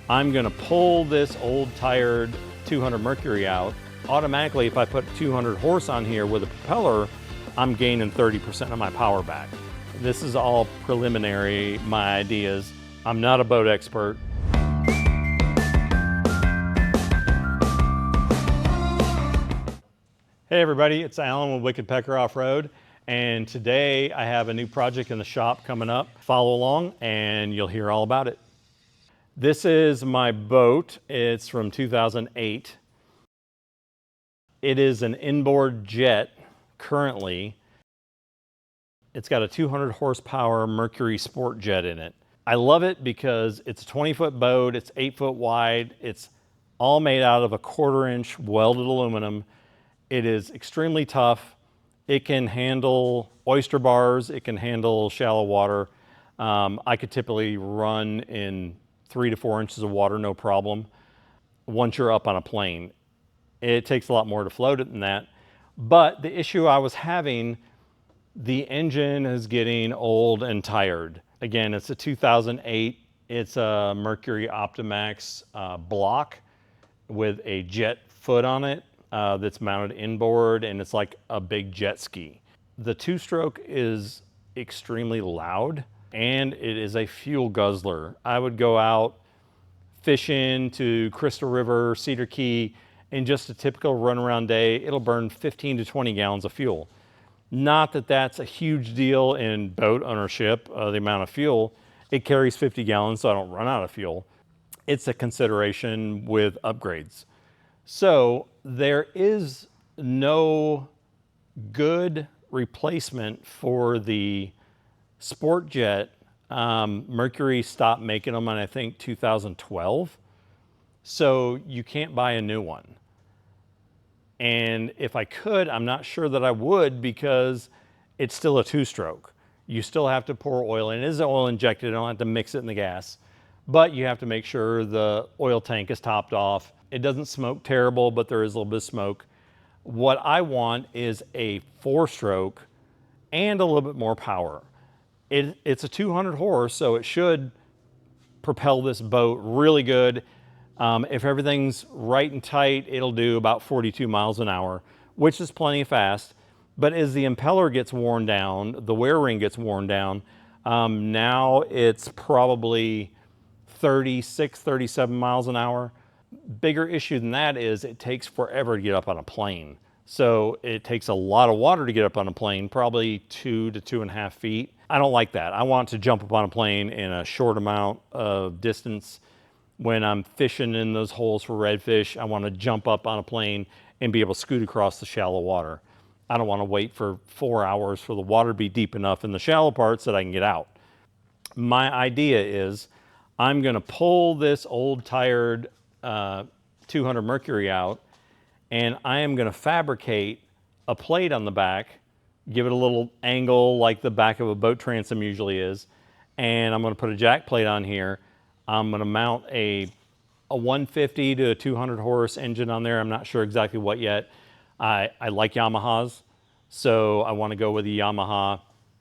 I'm gonna pull this old tired 200 Mercury out. Automatically, if I put 200 horse on here with a propeller, I'm gaining 30% of my power back. This is all preliminary, my ideas. I'm not a boat expert. Hey everybody, it's Alan with Wicked Pecker Off-Road, and today I have a new project in the shop coming up. Follow along and you'll hear all about it. This is my boat. It's from 2008. It is an inboard jet currently. It's got a 200 horsepower Mercury Sport Jet in it. I love it because it's a 20-foot boat, it's 8 foot wide, it's all made out of a 1/4 inch welded aluminum. It is extremely tough. It can handle oyster bars, it can handle shallow water. I could typically run in 3 to 4 inches of water, no problem, once you're up on a plane. It takes a lot more to float it than that. But the issue I was having, the engine is getting old and tired. Again, it's a 2008. It's a Mercury Optimax block with a jet foot on it that's mounted inboard, and it's like a big jet ski. The two-stroke is extremely loud, and it is a fuel guzzler. I would go out fishing to Crystal River, Cedar Key, in just a typical runaround day, it'll burn 15 to 20 gallons of fuel. Not that that's a huge deal in boat ownership, the amount of fuel. It carries 50 gallons, so I don't run out of fuel. It's a consideration with upgrades. So there is no good replacement for the Sport Jet. Mercury stopped making them in, I think, 2012. So you can't buy a new one. And if I could, I'm not sure that I would, because it's still a two-stroke. You still have to pour oil in. It is oil injected. I don't have to mix it in the gas. But you have to make sure the oil tank is topped off. It doesn't smoke terrible, but there is a little bit of smoke. What I want is a 4-stroke and a little bit more power. It's a 200 horse, so it should propel this boat really good. If everything's right and tight, it'll do about 42 miles an hour, which is plenty fast. But as the impeller gets worn down, the wear ring gets worn down, now it's probably 36, 37 miles an hour. Bigger issue than that is it takes forever to get up on a plane. So it takes a lot of water to get up on a plane, probably 2 to 2.5 feet. I don't like that. I want to jump up on a plane in a short amount of distance. When I'm fishing in those holes for redfish, I want to jump up on a plane and be able to scoot across the shallow water. I don't want to wait for 4 hours for the water to be deep enough in the shallow parts that I can get out. My idea is I'm going to pull this old tired 200 Mercury out, and I am going to fabricate a plate on the back, give it a little angle like the back of a boat transom usually is, and I'm going to put a jack plate on here. I'm going to mount a 150 to a 200 horse engine on there. I'm not sure exactly what yet. I like Yamahas, so I want to go with a Yamaha.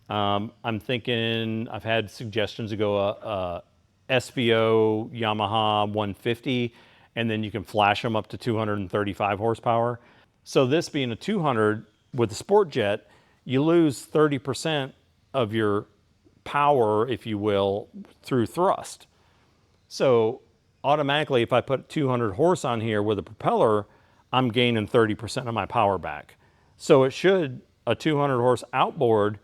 I'm thinking, I've had suggestions to go a SVO Yamaha 150, and then you can flash them up to 235 horsepower. So this being a 200 with the Sport Jet, you lose 30% of your power, if you will, through thrust. So automatically, if I put 200 horse on here with a propeller, I'm gaining 30% of my power back. So it should, a 200 horse outboard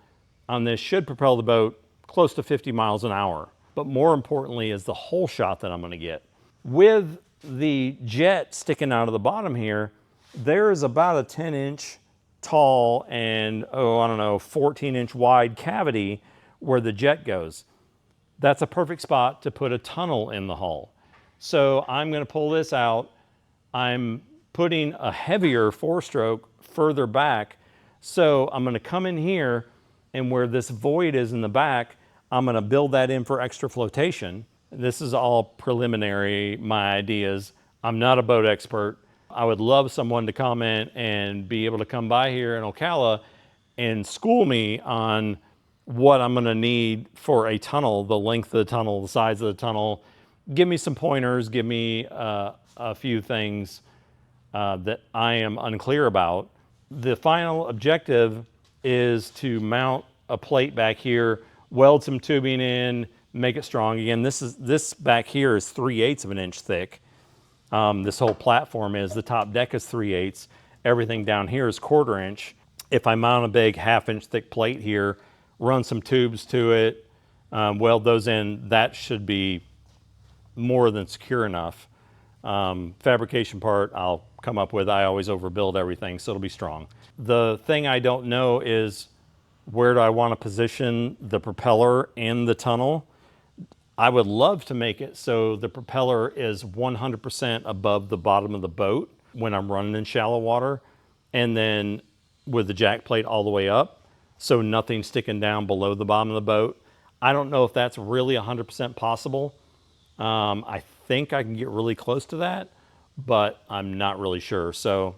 on this should propel the boat close to 50 miles an hour. But more importantly is the hole shot that I'm going to get. With the jet sticking out of the bottom here, there is about a 10-inch tall and, 14-inch wide cavity where the jet goes. That's a perfect spot to put a tunnel in the hull. So I'm going to pull this out. I'm putting a heavier 4-stroke further back. So I'm going to come in here, and where this void is in the back, I'm going to build that in for extra flotation. This is all preliminary, my ideas. I'm not a boat expert. I would love someone to comment and be able to come by here in Ocala and school me on what I'm going to need for a tunnel, the length of the tunnel, the size of the tunnel, give me some pointers, give me a few things that I am unclear about. The final objective is to mount a plate back here, weld some tubing in, make it strong. Again, this back here is 3/8 of an inch thick. This whole platform is. The top deck is 3/8. Everything down here is 1/4 inch. If I mount a big 1/2 inch thick plate here, run some tubes to it, weld those in, that should be more than secure enough. Fabrication part I'll come up with. I always overbuild everything, so it'll be strong. The thing I don't know is, where do I want to position the propeller in the tunnel? I would love to make it so the propeller is 100% above the bottom of the boat when I'm running in shallow water, and then with the jack plate all the way up, so nothing's sticking down below the bottom of the boat. I don't know if that's really 100% possible. I think I can get really close to that, but I'm not really sure. So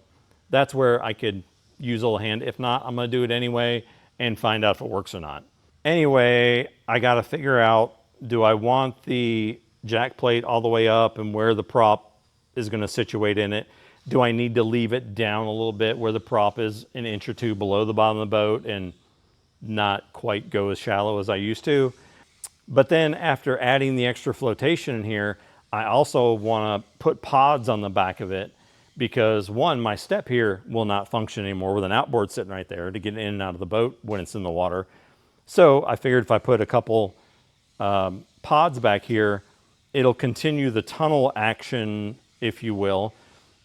that's where I could use a little hand. If not, I'm gonna do it anyway and find out if it works or not. Anyway, I gotta figure out, do I want the jack plate all the way up and where the prop is gonna situate in it? Do I need to leave it down a little bit where the prop is an inch or two below the bottom of the boat and not quite go as shallow as I used to? But then after adding the extra flotation in here, I also want to put pods on the back of it, because one, my step here will not function anymore with an outboard sitting right there to get in and out of the boat when it's in the water. So I figured if I put a couple pods back here, it'll continue the tunnel action, if you will,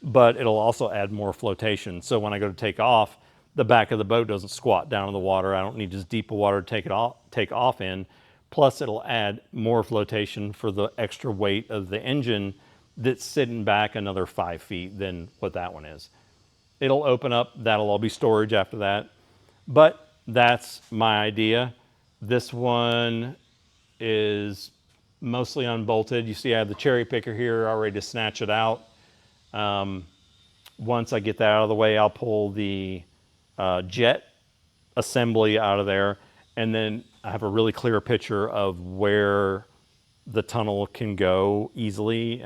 but it'll also add more flotation. So when I go to take off, the back of the boat doesn't squat down in the water. I don't need as deep a water to take off in. Plus it'll add more flotation for the extra weight of the engine that's sitting back another 5 feet than what that one is. It'll open up, that'll all be storage after that. But that's my idea. This one is mostly unbolted. You see I have the cherry picker here already to snatch it out. Once I get that out of the way, I'll pull the jet assembly out of there, and then I have a really clear picture of where the tunnel can go easily.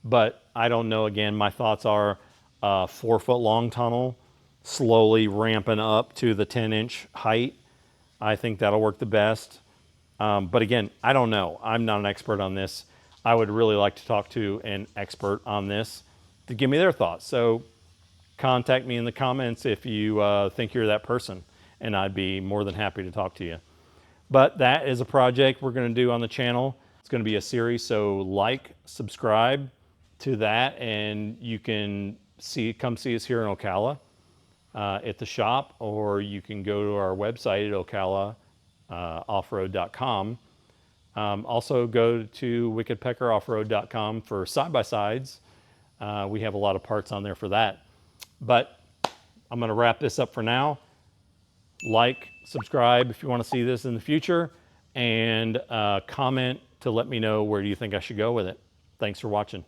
But I don't know, again, my thoughts are a 4-foot long tunnel, slowly ramping up to the 10-inch height. I think that'll work the best. But again, I don't know. I'm not an expert on this. I would really like to talk to an expert on this to give me their thoughts. So contact me in the comments if you think you're that person, and I'd be more than happy to talk to you. But that is a project we're going to do on the channel. It's going to be a series, so like, subscribe to that, and you can come see us here in Ocala at the shop, or you can go to our website at ocala-offroad.com. Also go to wickedpeckeroffroad.com for side-by-sides. We have a lot of parts on there for that. But I'm going to wrap this up for now. Like, subscribe if you want to see this in the future, and comment to let me know where do you think I should go with it. Thanks for watching.